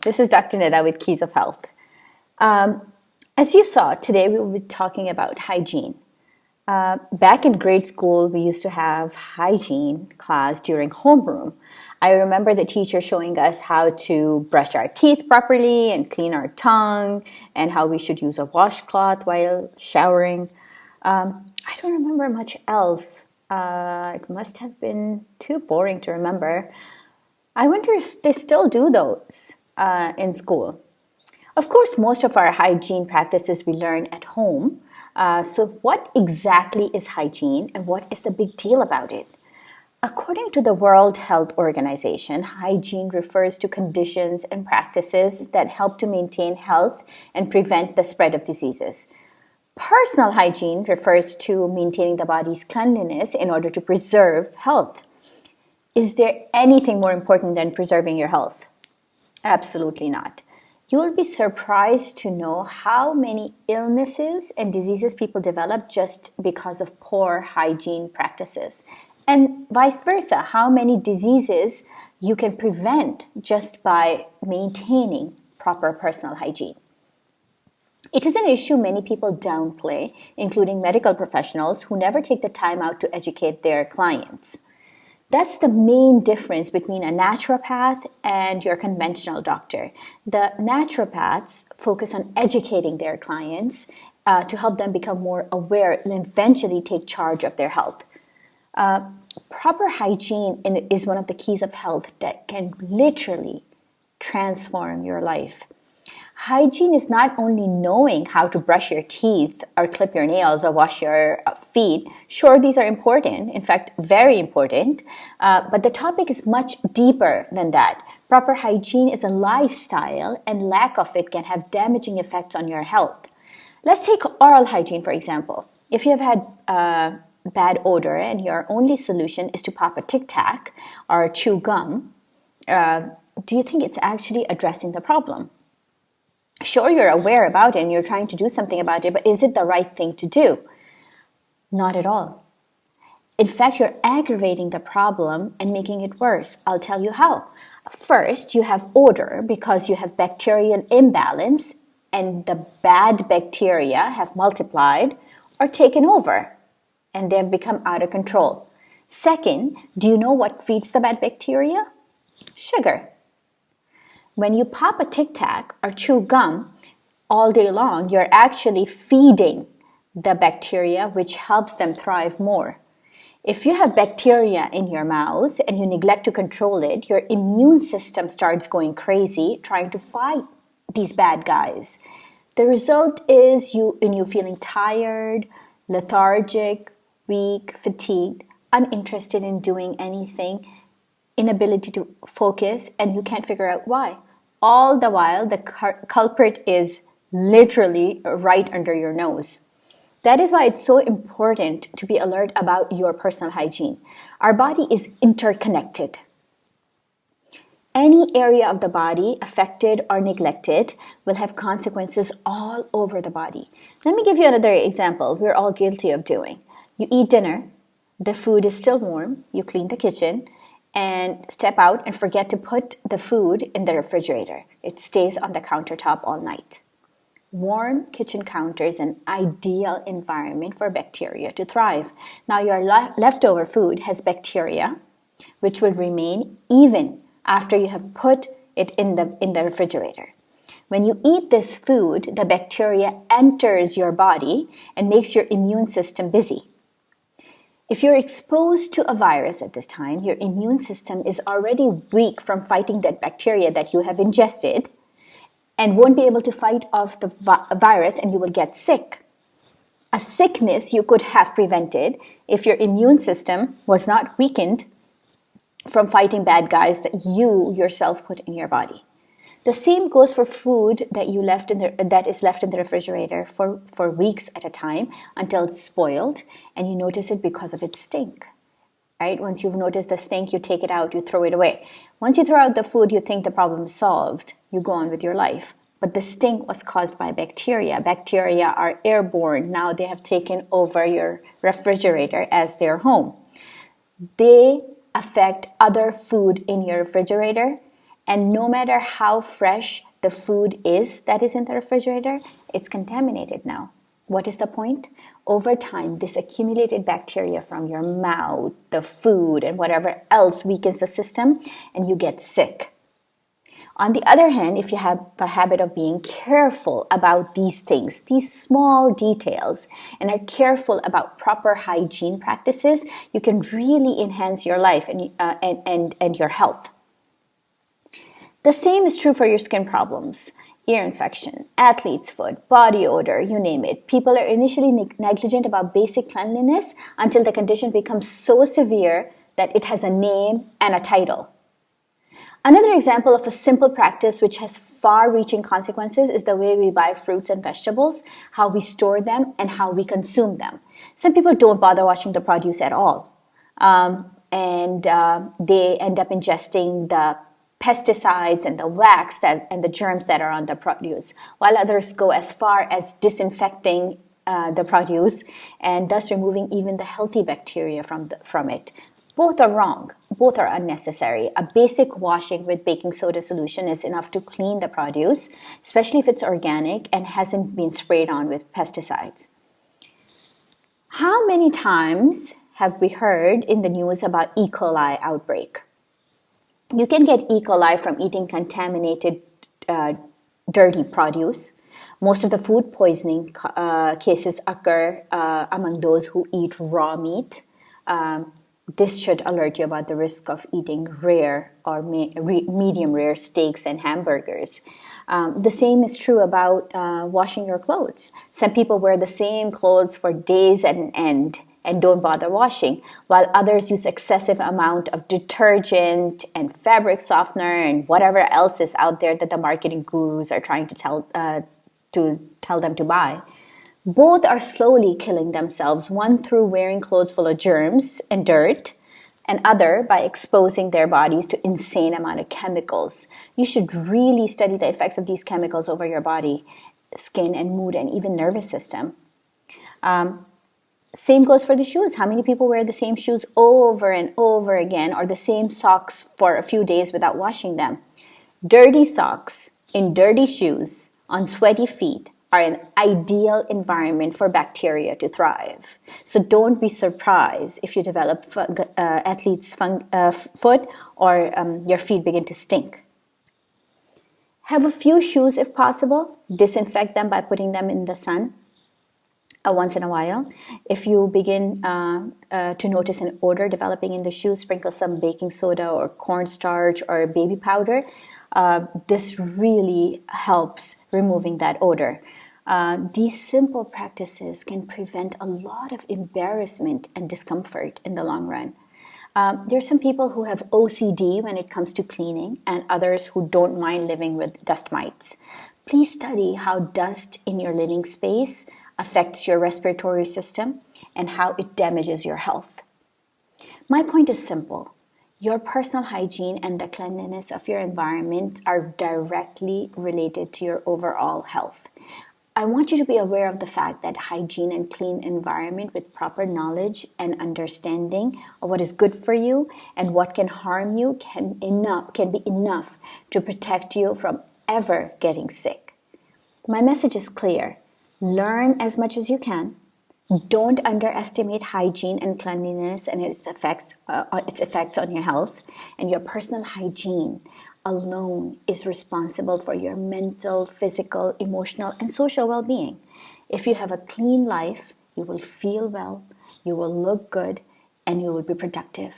This is Dr. Nida with Keys of Health. As you saw, today we will be talking about hygiene. Back in grade school, we used to have hygiene class during homeroom. I remember the teacher showing us how to brush our teeth properly and clean our tongue and how we should use a washcloth while showering. I don't remember much else. It must have been too boring to remember. I wonder if they still do those in school. Of course, most of our hygiene practices we learn at home. So what exactly is hygiene and what is the big deal about it? According to the World Health Organization, hygiene refers to conditions and practices that help to maintain health and prevent the spread of diseases. Personal hygiene refers to maintaining the body's cleanliness in order to preserve health. Is there anything more important than preserving your health? Absolutely not. You will be surprised to know how many illnesses and diseases people develop just because of poor hygiene practices. And vice versa, how many diseases you can prevent just by maintaining proper personal hygiene. It is an issue many people downplay, including medical professionals who never take the time out to educate their clients. That's the main difference between a naturopath and your conventional doctor. The naturopaths focus on educating their clients to help them become more aware and eventually take charge of their health. Proper hygiene is one of the keys of health that can literally transform your life. Hygiene is not only knowing how to brush your teeth or clip your nails or wash your feet. Sure, these are important, in fact, very important, but the topic is much deeper than that. Proper hygiene is a lifestyle, and lack of it can have damaging effects on your health. Let's take oral hygiene, for example. If you have had bad odor and your only solution is to pop a Tic Tac or chew gum, do you think it's actually addressing the problem? Sure, you're aware about it and you're trying to do something about it, but is it the right thing to do? Not at all. In fact, you're aggravating the problem and making it worse. I'll tell you how. First, you have odor because you have bacterial imbalance and the bad bacteria have multiplied or taken over and they've become out of control. Second, do you know what feeds the bad bacteria? Sugar. When you pop a Tic Tac or chew gum all day long, you're actually feeding the bacteria, which helps them thrive more. If you have bacteria in your mouth and you neglect to control it, your immune system starts going crazy trying to fight these bad guys. The result is you feeling tired, lethargic, weak, fatigued, uninterested in doing anything, inability to focus, and you can't figure out why. All the while, the culprit is literally right under your nose. That is why it's so important to be alert about your personal hygiene. Our body is interconnected. Any area of the body affected or neglected will have consequences all over the body. Let me give you another example we're all guilty of doing. You eat dinner, the food is still warm, you clean the kitchen, and step out and forget to put the food in the refrigerator. It stays on the countertop all night. Warm kitchen counter is an ideal environment for bacteria to thrive. Now your leftover food has bacteria which will remain even after you have put it in the refrigerator. When you eat this food, the bacteria enters your body and makes your immune system busy. If you're exposed to a virus at this time, your immune system is already weak from fighting that bacteria that you have ingested and won't be able to fight off the virus and you will get sick. A sickness you could have prevented if your immune system was not weakened from fighting bad guys that you yourself put in your body. The same goes for food that is left in the refrigerator for weeks at a time until it's spoiled and you notice it because of its stink. Right? Once you've noticed the stink, you take it out, you throw it away. Once you throw out the food, you think the problem is solved. You go on with your life. But the stink was caused by bacteria. Bacteria are airborne. Now they have taken over your refrigerator as their home. They affect other food in your refrigerator And no matter how fresh the food is that is in the refrigerator, it's contaminated now. What is the point? Over time, this accumulated bacteria from your mouth, the food, and whatever else weakens the system, and you get sick. On the other hand, if you have a habit of being careful about these things, these small details, and are careful about proper hygiene practices, you can really enhance your life and your health. The same is true for your skin problems, ear infection, athlete's foot, body odor, you name it. People are initially negligent about basic cleanliness until the condition becomes so severe that it has a name and a title. Another example of a simple practice which has far-reaching consequences is the way we buy fruits and vegetables, how we store them, and how we consume them. Some people don't bother washing the produce at all, and they end up ingesting the pesticides and the wax and the germs that are on the produce, while others go as far as disinfecting the produce and thus removing even the healthy bacteria from it. Both are wrong. Both are unnecessary. A basic washing with baking soda solution is enough to clean the produce, especially if it's organic and hasn't been sprayed on with pesticides. How many times have we heard in the news about E. coli outbreak? You can get E. coli from eating contaminated, dirty produce. Most of the food poisoning cases occur among those who eat raw meat. This should alert you about the risk of eating rare or medium rare steaks and hamburgers. The same is true about washing your clothes. Some people wear the same clothes for days and don't bother washing, while others use excessive amount of detergent and fabric softener and whatever else is out there that the marketing gurus are trying to tell them to buy. Both are slowly killing themselves, one through wearing clothes full of germs and dirt, and other by exposing their bodies to insane amount of chemicals. You should really study the effects of these chemicals over your body, skin, and mood, and even nervous system. Same goes for the shoes. How many people wear the same shoes over and over again, or the same socks for a few days without washing them? Dirty socks in dirty shoes on sweaty feet are an ideal environment for bacteria to thrive. So don't be surprised if you develop athlete's foot or your feet begin to stink. Have a few shoes if possible. Disinfect them by putting them in the sun once in a while. If you begin to notice an odor developing in the shoe, sprinkle some baking soda or cornstarch or baby powder. This really helps removing that odor. These simple practices can prevent a lot of embarrassment and discomfort in the long run. There are some people who have OCD when it comes to cleaning, and others who don't mind living with dust mites. Please study how dust in your living space affects your respiratory system and how it damages your health. My point is simple. Your personal hygiene and the cleanliness of your environment are directly related to your overall health. I want you to be aware of the fact that hygiene and clean environment with proper knowledge and understanding of what is good for you and what can harm you can be enough to protect you from ever getting sick. My message is clear. Learn as much as you can. Don't underestimate hygiene and cleanliness and its effects on your health. And your personal hygiene alone is responsible for your mental, physical, emotional, and social well-being. If you have a clean life, you will feel well, you will look good, and you will be productive.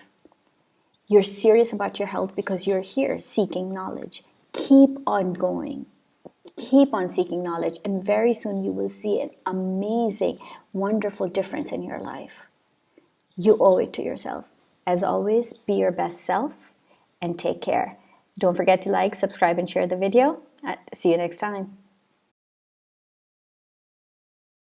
You're serious about your health because you're here seeking knowledge. Keep on going. Keep on seeking knowledge, and very soon you will see an amazing, wonderful difference in your life. You owe it to yourself. As always, be your best self and take care. Don't forget to like, subscribe, and share the video. See you next time.